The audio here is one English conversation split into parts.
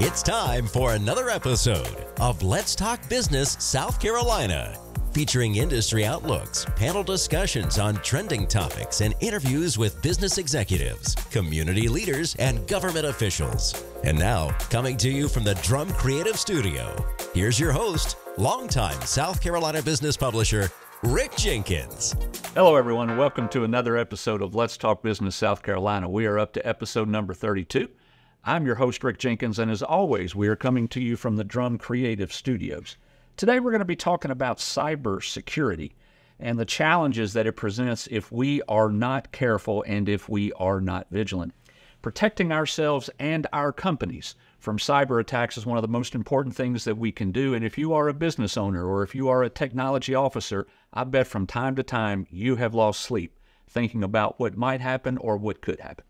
It's time for another episode of Let's Talk Business South Carolina, featuring industry outlooks, panel discussions on trending topics, and interviews with business executives, community leaders, and government officials. And now, coming to you from the Drum Creative Studio, here's your host, longtime South Carolina business publisher, Rick Jenkins. Hello, everyone. Welcome to another episode of Let's Talk Business South Carolina. We are up to episode number 32. I'm your host, Rick Jenkins, and as always, we are coming to you from the Drum Creative Studios. Today, we're going to be talking about cybersecurity and the challenges that it presents if we are not careful and if we are not vigilant. Protecting ourselves and our companies from cyber attacks is one of the most important things that we can do. And if you are a business owner or if you are a technology officer, I bet from time to time you have lost sleep thinking about what might happen or what could happen.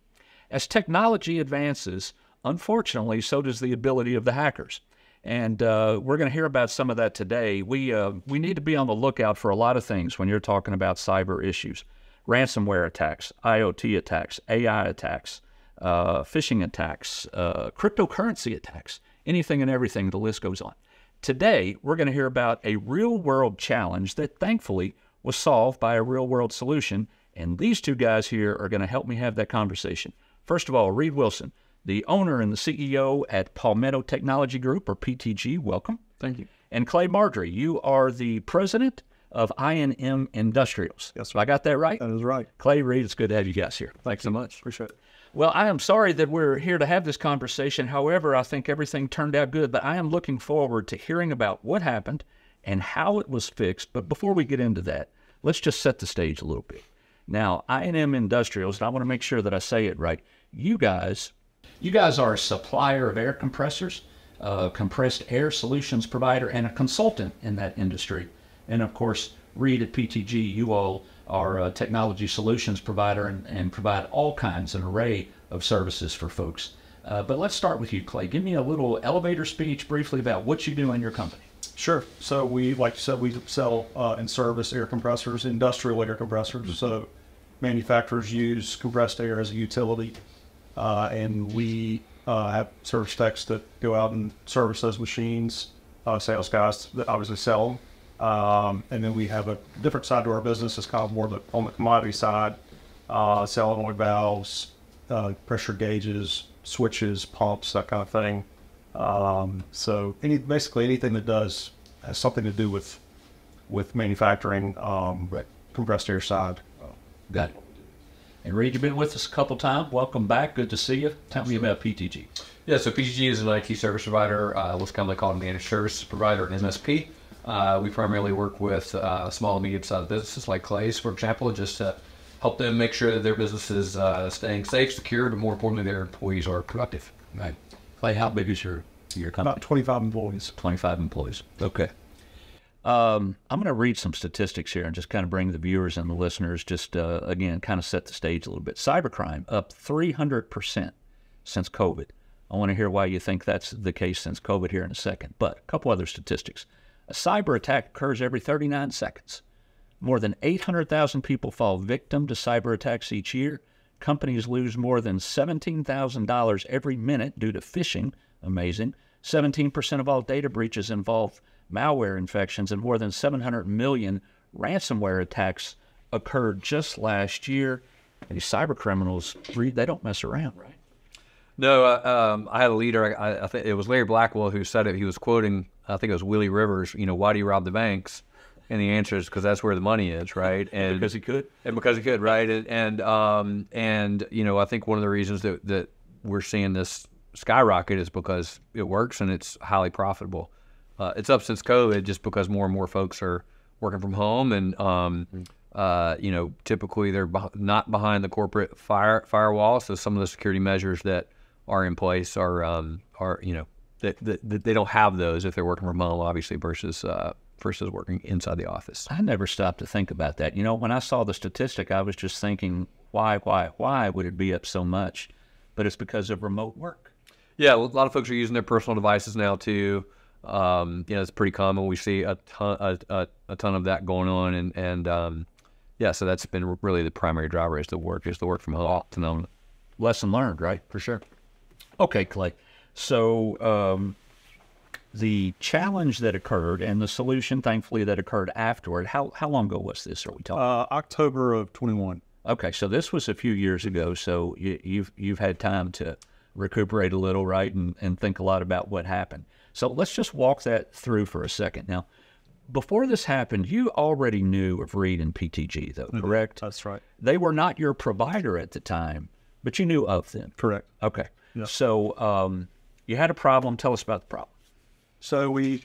As technology advances, unfortunately, so does the ability of the hackers. And we're going to hear about some of that today. We need to be on the lookout for a lot of things when you're talking about cyber issues. Ransomware attacks, IoT attacks, AI attacks, phishing attacks, cryptocurrency attacks, anything and everything, the list goes on. Today, we're going to hear about a real-world challenge that thankfully was solved by a real-world solution, and these two guys here are going to help me have that conversation. First of all, Reed Wilson, the owner and the CEO at Palmetto Technology Group, or PTG, welcome. Thank you. And Clay Marjorie, you are the president of I&M Industrials. Yes, sir. So I got that right? That is right. Clay, Reed, it's good to have you guys here. Thanks so much. Appreciate it. Well, I am sorry that we're here to have this conversation. However, I think everything turned out good, but I am looking forward to hearing about what happened and how it was fixed. But before we get into that, let's just set the stage a little bit. Now, I&M Industrials, and I want to make sure that I say it right, you guys are a supplier of air compressors, a compressed air solutions provider, and a consultant in that industry. And of course, Reed at PTG, you all are a technology solutions provider and provide all kinds, an array of services for folks. But let's start with you, Clay. Give me a little elevator speech briefly about what you do in your company. Sure. So we, like you said, we sell and service air compressors, industrial air compressors. So manufacturers use compressed air as a utility. And we have service techs that go out and service those machines, sales guys that obviously sell them. And then we have a different side to our business. It's kind of more on the commodity side, solenoid valves, pressure gauges, switches, pumps, that kind of thing. So basically anything that has something to do with manufacturing, compressed air side. Got it. And Reed, you've been with us a couple times. Welcome back. Good to see you. Tell me about PTG. Yeah, so PTG is an IT service provider, what's commonly called a managed service provider, an MSP. We primarily work with small and medium-sized businesses like Clay's, for example, just to help them make sure that their business is staying safe, secure, but more importantly, their employees are productive. Right. Clay, how big is your company? About 25 employees. 25 employees. Okay. I'm going to read some statistics here and just kind of bring the viewers and the listeners just, again, kind of set the stage a little bit. Cybercrime up 300% since COVID. I want to hear why you think that's the case since COVID here in a second. But a couple other statistics. A cyber attack occurs every 39 seconds. More than 800,000 people fall victim to cyber attacks each year. Companies lose more than $17,000 every minute due to phishing. Amazing. 17% of all data breaches involve malware infections, and more than 700 million ransomware attacks occurred just last year. These cyber criminals, they don't mess around, right? No, I had a leader, I think it was Larry Blackwell who said it. He was quoting, I think it was Willie Rivers, why do you rob the banks? And the answer is because that's where the money is, right? And because he could. And because he could, right? And I think one of the reasons that we're seeing this skyrocket is because it works and it's highly profitable. It's up since COVID just because more and more folks are working from home, and typically they're not behind the corporate firewall. So some of the security measures that are in place are that they don't have those if they're working from home, obviously, versus working inside the office. I never stopped to think about that. When I saw the statistic, I was just thinking, why would it be up so much? But it's because of remote work. Yeah, a lot of folks are using their personal devices now too. It's pretty common. We see a ton of that going on, and so that's been really the primary driver is the work from home phenomenon. Lesson learned, right? For sure. Okay, Clay. So the challenge that occurred and the solution, thankfully, that occurred afterward, how long ago was this? Are we talking? October of 21. Okay, so this was a few years ago. So you've had time to recuperate a little, right, and think a lot about what happened. So let's just walk that through for a second. Now, before this happened, you already knew of Reed and PTG, though, correct? That's right. They were not your provider at the time, but you knew of them. Correct. Okay. Yeah. So you had a problem. Tell us about the problem. So we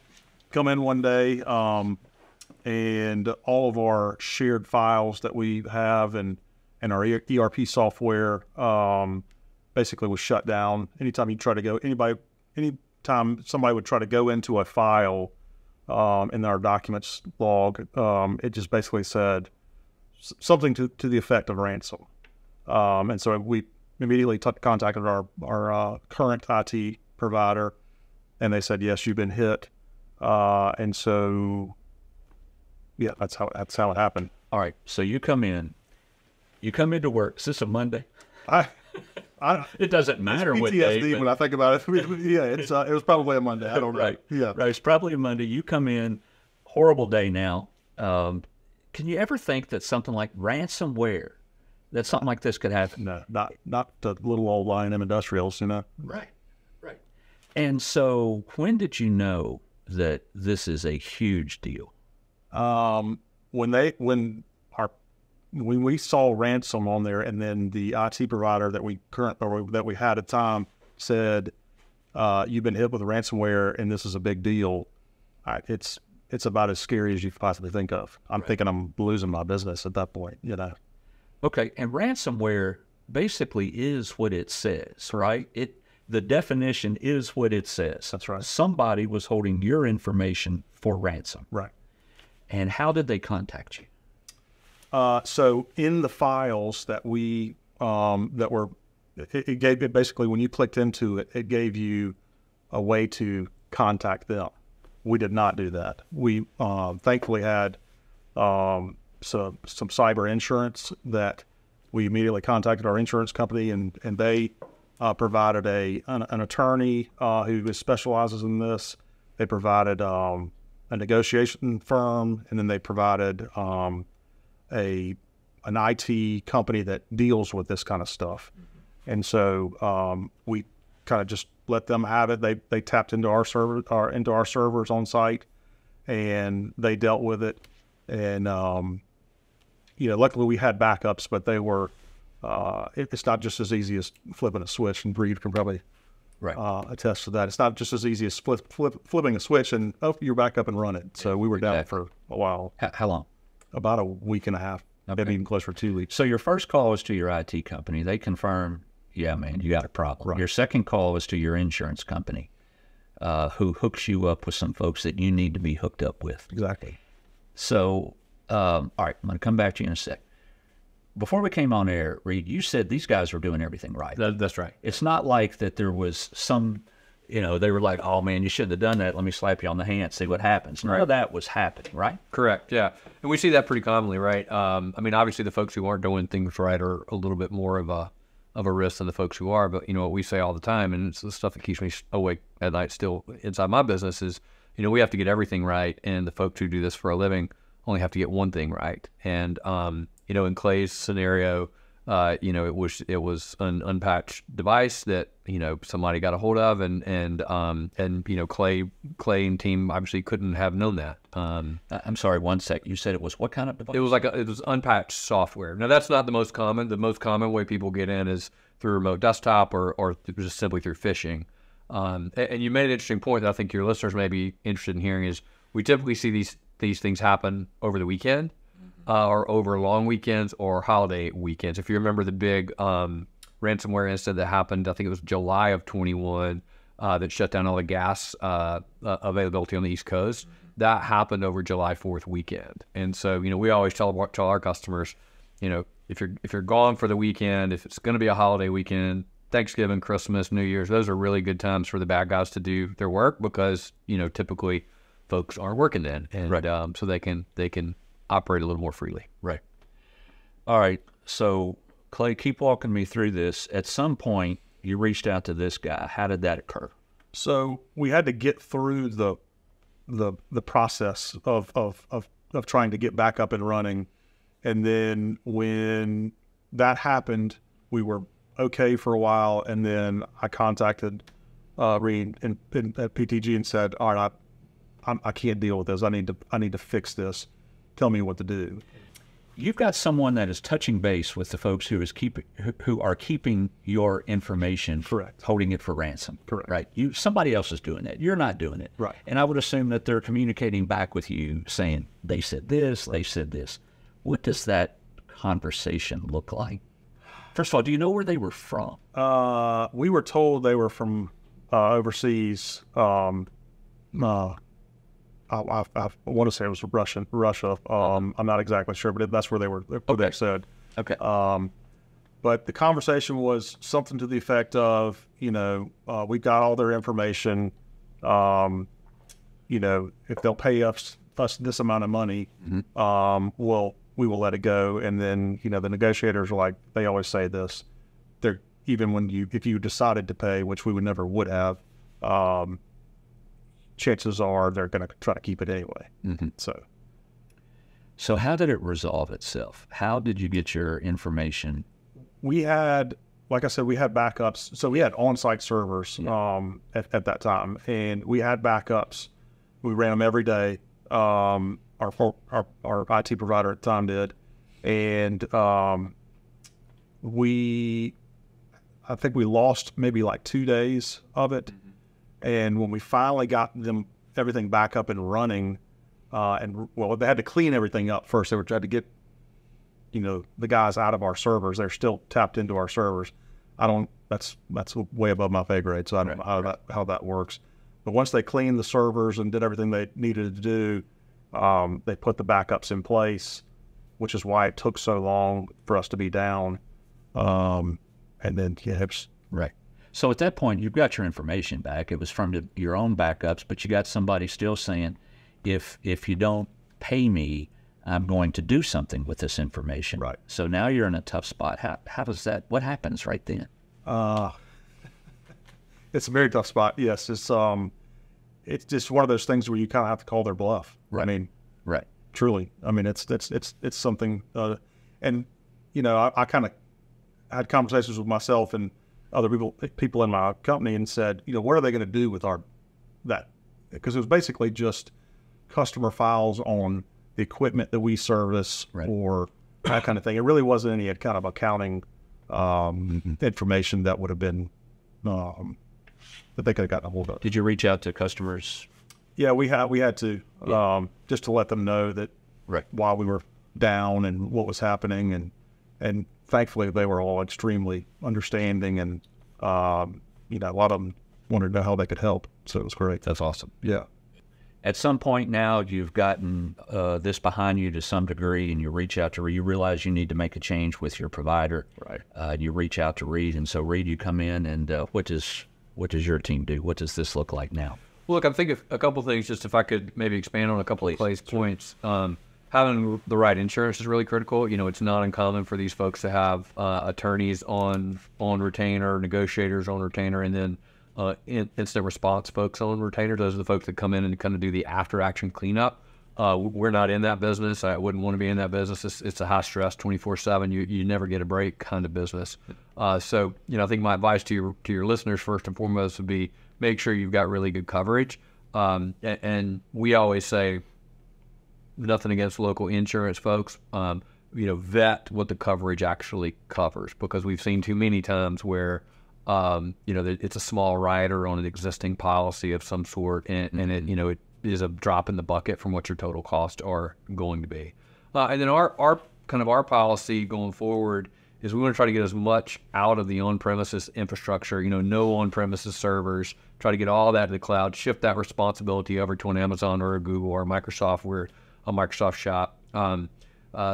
come in one day, and all of our shared files that we have and our ERP software basically was shut down. Anytime somebody would try to go into a file in our documents log, it just basically said something to the effect of ransom. And so we immediately contacted our current IT provider, and they said, yes, you've been hit. And so, yeah, that's how it happened. All right. So you come into work. Is this a Monday? It doesn't matter it's what PTSD day. when I think about it. Yeah, it was probably a Monday. I don't know. Right. Yeah. Right. It's probably a Monday. You come in, horrible day now. Can you ever think that something like ransomware, that something like this could happen? No, not the little old I&M Industrials, you know. Right. Right. And so when did you know that this is a huge deal? When we saw ransom on there, and then the IT provider that we had at the time said, "You've been hit with ransomware, and this is a big deal." It's about as scary as you could possibly think of. I'm thinking I'm losing my business at that point, you know. Okay, and ransomware basically is what it says, right? The definition is what it says. That's right. Somebody was holding your information for ransom. Right. And how did they contact you? So in the files that we it gave basically, when you clicked into it, it gave you a way to contact them. We did not do that. We thankfully had some cyber insurance that we immediately contacted our insurance company, and they provided an attorney who specializes in this. They provided a negotiation firm, and then they provided an IT company that deals with this kind of stuff. And so we kind of just let them have it. They tapped into our servers on site, and they dealt with it. And luckily we had backups, but they were. It's not just as easy as flipping a switch, and Breed can probably attest to that. It's not just as easy as flipping a switch and you're back up and running. So we were down for a while. How long? About a week and a half, maybe even closer to 2 weeks. So your first call was to your IT company. They confirm, yeah, man, you got a problem. Right. Your second call was to your insurance company, who hooks you up with some folks that you need to be hooked up with. Exactly. So, all right, I'm going to come back to you in a sec. Before we came on air, Reed, you said these guys were doing everything right. That's right. It's not like that there was some, they were like, oh, man, you shouldn't have done that. Let me slap you on the hand, see what happens. None of that was happening, right? Correct, yeah. And we see that pretty commonly, right? Obviously the folks who aren't doing things right are a little bit more of a risk than the folks who are. But, what we say all the time, and it's the stuff that keeps me awake at night still inside my business is, we have to get everything right. And the folks who do this for a living only have to get one thing right. And, in Clay's scenario, it was an unpatched device that, somebody got a hold of, and Clay and team obviously couldn't have known that. I'm sorry, one sec. You said it was what kind of device? It was it was unpatched software. Now that's not the most common. The most common way people get in is through remote desktop or just simply through phishing. And you made an interesting point that I think your listeners may be interested in hearing is we typically see these things happen over the weekend. Or over long weekends or holiday weekends. If you remember the big ransomware incident that happened, I think it was July of 21, that shut down all the gas availability on the East Coast. That happened over July 4th weekend. And so, we always tell our customers, if you're gone for the weekend, if it's going to be a holiday weekend, Thanksgiving, Christmas, New Year's, those are really good times for the bad guys to do their work because, typically folks aren't working then. And so they can operate a little more freely. Right. All right. So, Clay, keep walking me through this. At some point, You reached out to this guy. How did that occur? So we had to get through the process of trying to get back up and running. And then when that happened, we were okay for a while. And then I contacted Reed at PTG and said, all right, I can't deal with this. I need to fix this. Tell me what to do. You've got someone that is touching base with the folks who are keeping your information, correct, holding it for ransom, correct, right? Somebody else is doing that. You're not doing it, right? And I would assume that they're communicating back with you, saying they said this, right, they said this. What does that conversation look like? First of all, do you know where they were from? We were told they were from overseas. I want to say it was Russia. I'm not exactly sure, but that's where they were. Okay. They said. Okay. But the conversation was something to the effect of, we got all their information. If they'll pay us this amount of money, we will let it go. And then, the negotiators are like, they always say this. They're even if you decided to pay, which we would have. Chances are they're going to try to keep it anyway. Mm-hmm. So how did it resolve itself? How did you get your information? We had, like I said, we had backups. So we had on-site servers at that time, and we had backups. We ran them every day. Our IT provider at the time did, and I think we lost maybe like 2 days of it. Mm-hmm. And when we finally got everything back up and running, they had to clean everything up first. They were trying to get, the guys out of our servers. They're still tapped into our servers. That's way above my pay grade, so I don't know how that works. But once they cleaned the servers and did everything they needed to do, they put the backups in place, which is why it took so long for us to be down. And then, right. So at that point, you've got your information back. It was from your own backups, but you got somebody still saying, if you don't pay me, I'm going to do something with this information. Right. So now you're in a tough spot. How does that? What happens right then? It's a very tough spot. Yes, it's just one of those things where you kind of have to call their bluff. Right. I mean, right. Truly. I mean, it's something. And I kind of had conversations with myself and other people in my company and said, what are they going to do with that? Because it was basically just customer files on the equipment that we service, right, or that kind of thing. It really wasn't any kind of accounting information that would have been that they could have gotten a hold of. Did you reach out to customers? Yeah, we had to just to let them know that while we were down and what was happening, and thankfully they were all extremely understanding, and a lot of them wanted to know how they could help. So it was great. That's awesome. Yeah. At some point now, you've gotten this behind you to some degree, and you reach out to you realize you need to make a change with your provider. Right. You reach out to Reed, and so Reed, you come in, and what does your team do? What does this look like now? Well, look, I'm thinking a couple of things. Just if I could maybe expand on a couple of points. Having the right insurance is really critical. It's not uncommon for these folks to have attorneys on retainer, negotiators on retainer, and then incident response folks on retainer. Those are the folks that come in and kind of do the after-action cleanup. We're not in that business. I wouldn't want to be in that business. It's a high-stress, 24/7. You never get a break kind of business. So, I think my advice to your listeners first and foremost would be make sure you've got really good coverage. And we always say, nothing against local insurance folks, vet what the coverage actually covers, because we've seen too many times where, it's a small rider on an existing policy of some sort, and it is a drop in the bucket from what your total costs are going to be. And then our policy going forward is we want to try to get as much out of the on-premises infrastructure, no on-premises servers, try to get all that to the cloud, shift that responsibility over to an Amazon or a Google or a Microsoft, where a Microsoft shop,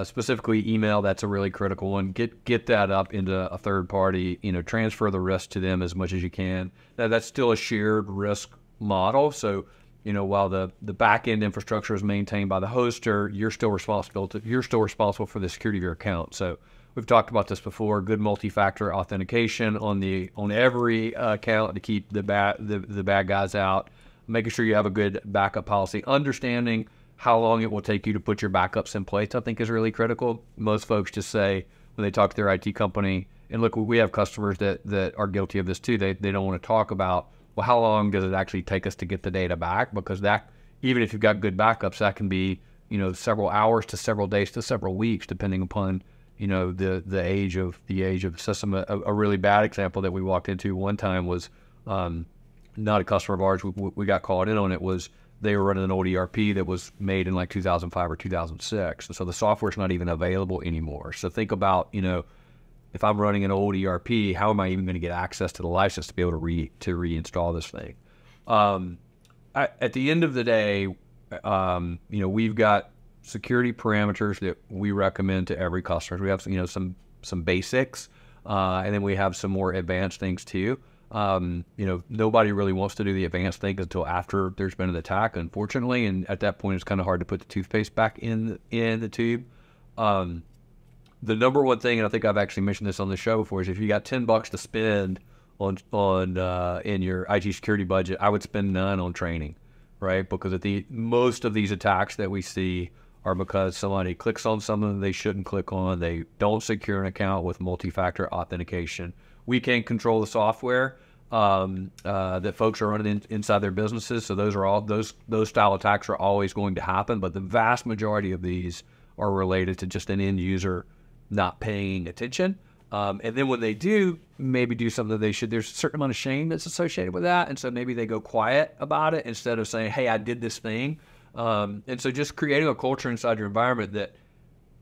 specifically email. That's a really critical one. Get that up into a third party, transfer the risk to them as much as you can. Now, that's still a shared risk model. So, while the back end infrastructure is maintained by the hoster, you're still responsible for the security of your account. So we've talked about this before. Good multi-factor authentication on every account to keep the bad guys out. Making sure you have a good backup policy. Understanding how long it will take you to put your backups in place, I think, is really critical. Most folks just say when they talk to their IT company, and look, we have customers that are guilty of this too. They don't want to talk about, well, how long does it actually take us to get the data back? Because that, even if you've got good backups, that can be, several hours to several days to several weeks, depending upon, the age of the system. A really bad example that we walked into one time was not a customer of ours. We got called in on it. Was they were running an old ERP that was made in like 2005 or 2006, and so the software's not even available anymore. So think about, if I'm running an old ERP, how am I even going to get access to the license to be able to reinstall this thing? At the end of the day, we've got security parameters that we recommend to every customer. We have some basics, and then we have some more advanced things too. Nobody really wants to do the advanced things until after there's been an attack, unfortunately, and at that point it's kind of hard to put the toothpaste back in the tube. The number one thing, and I think I've actually mentioned this on the show before, is if you got $10 to spend on in your IT security budget, I would spend none on training, right? Because most of these attacks that we see are because somebody clicks on something they shouldn't click on. They don't secure an account with multi-factor authentication. We can't control the software that folks are running inside their businesses, so those style attacks are always going to happen. But the vast majority of these are related to just an end user not paying attention. And then when they do maybe do something that they should, there's a certain amount of shame that's associated with that. And so maybe they go quiet about it instead of saying, hey, I did this thing. And so just creating a culture inside your environment that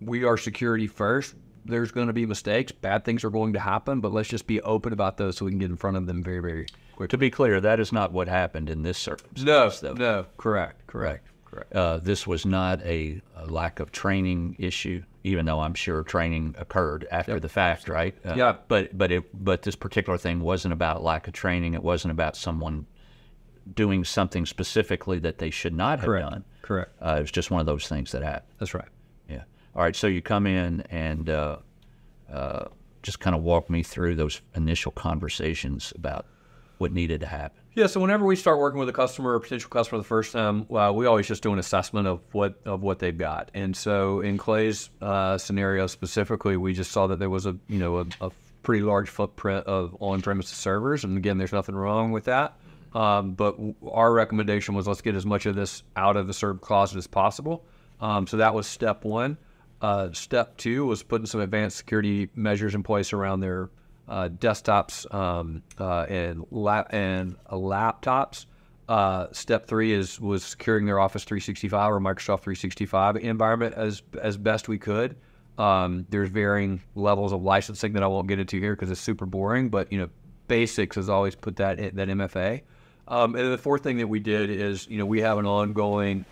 we are security first. There's going to be mistakes. Bad things are going to happen, but let's just be open about those so we can get in front of them very, very quickly. To be clear, that is not what happened in this circumstance. No, correct. This was not a lack of training issue, even though I'm sure training occurred after the fact, right? But this particular thing wasn't about lack of training. It wasn't about someone doing something specifically that they should not have done. Correct. It was just one of those things that happened. That's right. Yeah. All right. So you come in and just kind of walk me through those initial conversations about what needed to happen. Yeah, so whenever we start working with a customer or potential customer the first time, we always just do an assessment of what they've got. And so in Clay's scenario specifically, we just saw that there was a pretty large footprint of on-premises servers, and again, there's nothing wrong with that. But our recommendation was let's get as much of this out of the server closet as possible. So that was step one. Step two was putting some advanced security measures in place around their desktops and laptops. Step three was securing their Office 365 or Microsoft 365 environment as best we could. There's varying levels of licensing that I won't get into here because it's super boring, but basics is always put that MFA. And the fourth thing that we did is we have an ongoing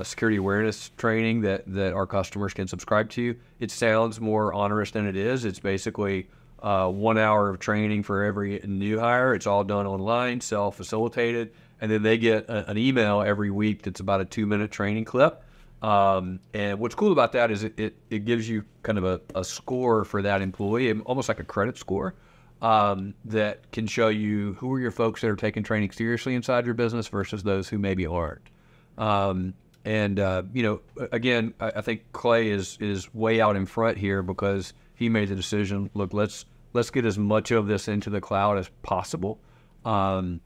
security awareness training that our customers can subscribe to. It sounds more onerous than it is. It's basically 1 hour of training for every new hire. It's all done online, self-facilitated, and then they get an email every week that's about a 2-minute training clip. And what's cool about that is it gives you kind of a score for that employee, almost like a credit score, that can show you who are your folks that are taking training seriously inside your business versus those who maybe aren't. Again, I think Clay is way out in front here because he made the decision, look, let's get as much of this into the cloud as possible. And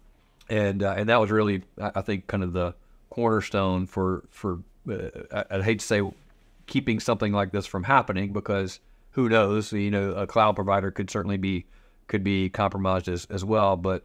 that was really, I think, kind of the cornerstone for I'd hate to say keeping something like this from happening, because who knows, a cloud provider could certainly be compromised as well. But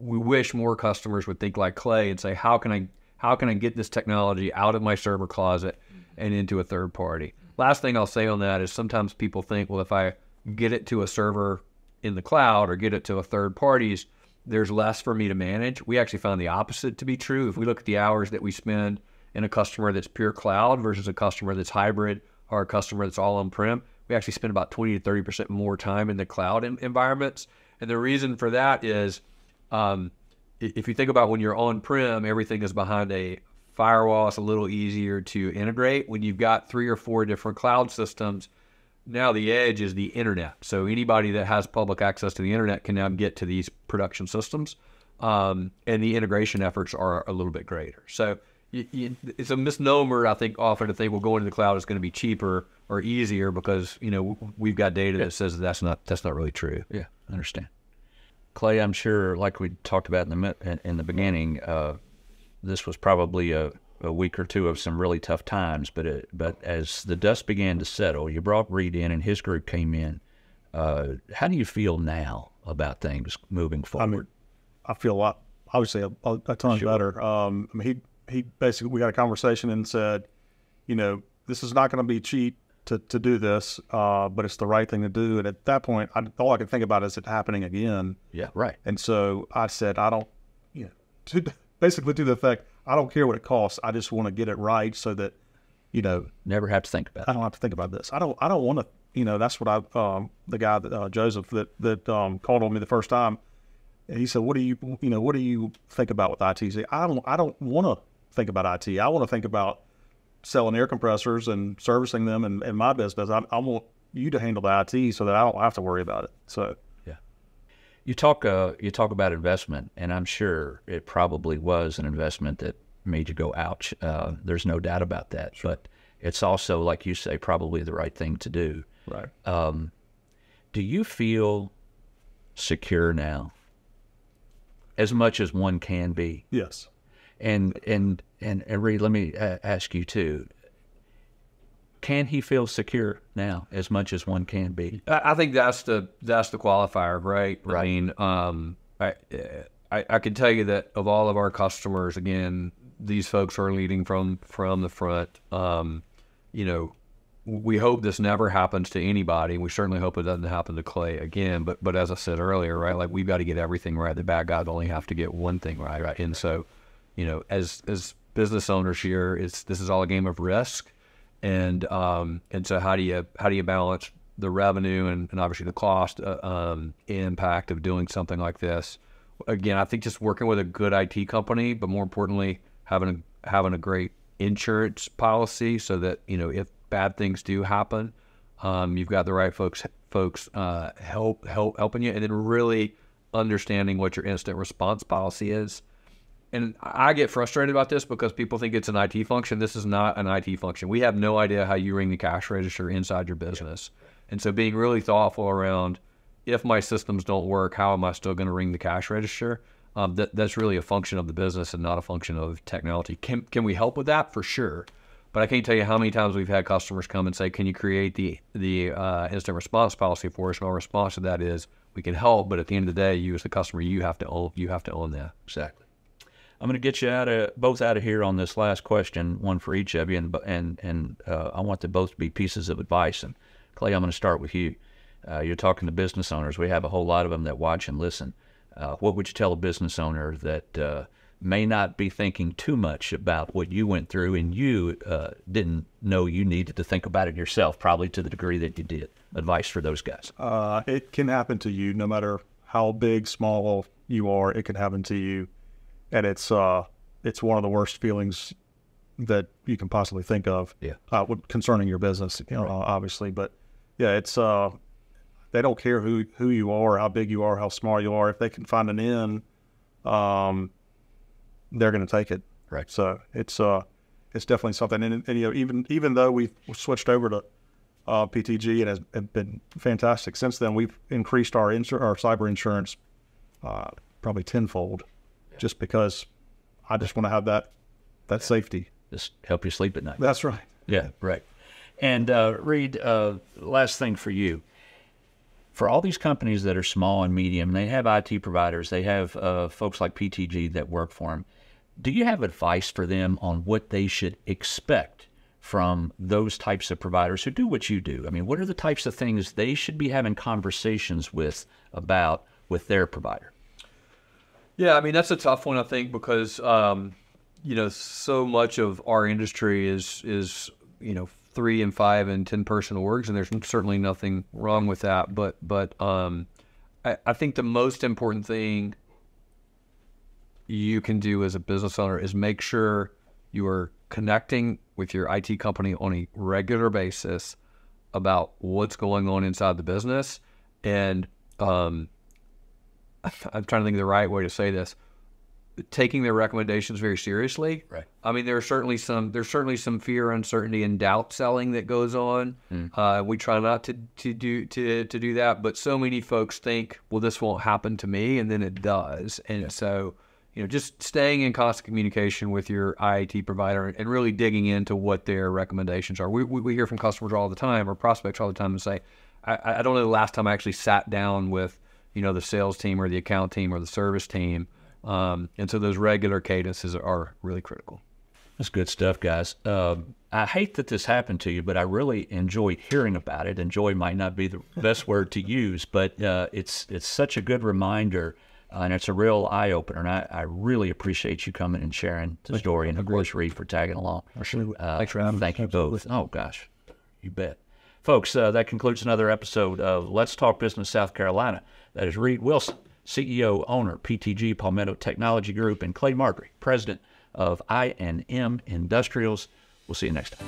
we wish more customers would think like Clay and say, how can I get this technology out of my server closet and into a third party? Last thing I'll say on that is sometimes people think, well, if I get it to a server in the cloud or get it to a third party's, there's less for me to manage. We actually found the opposite to be true. If we look at the hours that we spend in a customer that's pure cloud versus a customer that's hybrid or a customer that's all on-prem, we actually spend about 20 to 30% more time in the cloud environments. And the reason for that is if you think about when you're on-prem, everything is behind a firewall. It's a little easier to integrate. When you've got 3 or 4 different cloud systems, Now the edge is the internet. So anybody that has public access to the internet can now get to these production systems, and the integration efforts are a little bit greater. So it's a misnomer, I think, often to think, well, going to the cloud is going to be cheaper or easier because, we've got data that says that's not really true. Yeah, I understand. Clay, I'm sure, like we talked about in the beginning, this was probably a week or two of some really tough times. But as the dust began to settle, you brought Reed in and his group came in. How do you feel now about things moving forward? I feel a lot, obviously, a ton better. He basically, we had a conversation and said, this is not going to be cheap to do this, but it's the right thing to do. And at that point, all I could think about is it happening again. Yeah, right. And so I said, I don't, basically to the effect, I don't care what it costs. I just want to get it right so that, never have to think about it. I don't have to think about this. I don't want to, that's what the guy that Joseph that called on me the first time. And he said, what do you think about with IT? He said, I don't want to think about IT. I want to think about selling air compressors and servicing them and my business. I want you to handle the IT so that I don't have to worry about it. So, yeah. You talk about investment, and I'm sure it probably was an investment that made you go, ouch. There's no doubt about that. Sure. But it's also, like you say, probably the right thing to do. Right. Do you feel secure now? As much as one can be. Yes. And Reed, let me ask you too. Can he feel secure now as much as one can be? I think that's the qualifier, right? Right. I mean, I can tell you that of all of our customers, again, these folks are leading from the front. We hope this never happens to anybody. We certainly hope it doesn't happen to Clay again. But as I said earlier, right, like we've got to get everything right. The bad guys only have to get one thing right. Right. And so, as business owners here, this is all a game of risk. And so how do you balance the revenue and obviously the cost impact of doing something like this? Again, I think just working with a good IT company, but more importantly, having a great insurance policy so that if bad things do happen, you've got the right folks helping you, and then really understanding what your incident response policy is. And I get frustrated about this because people think it's an IT function. This is not an IT function. We have no idea how you ring the cash register inside your business. And so being really thoughtful around, if my systems don't work, how am I still going to ring the cash register? That's really a function of the business and not a function of technology. Can we help with that? For sure. But I can't tell you how many times we've had customers come and say, can you create the incident response policy for us? And our response to that is, we can help, but at the end of the day, you as the customer, you have to own that. Exactly. I'm going to get you both out of here on this last question, one for each of you, and I want them both to be pieces of advice. And Clay, I'm going to start with you. You're talking to business owners. We have a whole lot of them that watch and listen. What would you tell a business owner that may not be thinking too much about what you went through, and you didn't know you needed to think about it yourself, probably to the degree that you did? Advice for those guys. It can happen to you, no matter how big, small you are. It can happen to you, and it's one of the worst feelings that you can possibly think of. Yeah. Concerning your business, obviously, but yeah, it's they don't care who you are, how big you are, how small you are. If they can find an in, they're going to take it. Right. So it's definitely something. And even though we've switched over to PTG, it has been fantastic. Since then, we've increased our cyber insurance probably tenfold, just because I just want to have that safety. Just help you sleep at night. That's right. Yeah, right. And Reed, last thing for you. For all these companies that are small and medium, they have IT providers, they have folks like PTG that work for them. Do you have advice for them on what they should expect from those types of providers who do what you do? I mean, what are the types of things they should be having conversations with their provider? Yeah, I mean, that's a tough one, I think, because, so much of our industry is 3 and 5 and 10 person orgs, and there's certainly nothing wrong with that. But I think the most important thing you can do as a business owner is make sure you are connecting with your IT company on a regular basis, about what's going on inside the business. And I'm trying to think of the right way to say this. Taking their recommendations very seriously. Right. I mean, there's certainly some fear, uncertainty, and doubt selling that goes on. We try not to do that, but so many folks think, well, this won't happen to me, and then it does. And so, just staying in constant communication with your IAT provider and really digging into what their recommendations are. We hear from customers all the time, or prospects all the time, and say, I don't know the last time I actually sat down with the sales team or the account team or the service team. And so those regular cadences are really critical. That's good stuff, guys. I hate that this happened to you, but I really enjoyed hearing about it. Enjoy might not be the best word to use, but it's such a good reminder, and it's a real eye-opener, and I really appreciate you coming and sharing the story, and of course, Reed, for tagging along. Thanks for having me. Thank you both. Oh, gosh. You bet. Folks, that concludes another episode of Let's Talk Business South Carolina. That is Reed Wilson, CEO, owner, PTG, Palmetto Technology Group, and Clay Margery, president of I&M Industrials. We'll see you next time.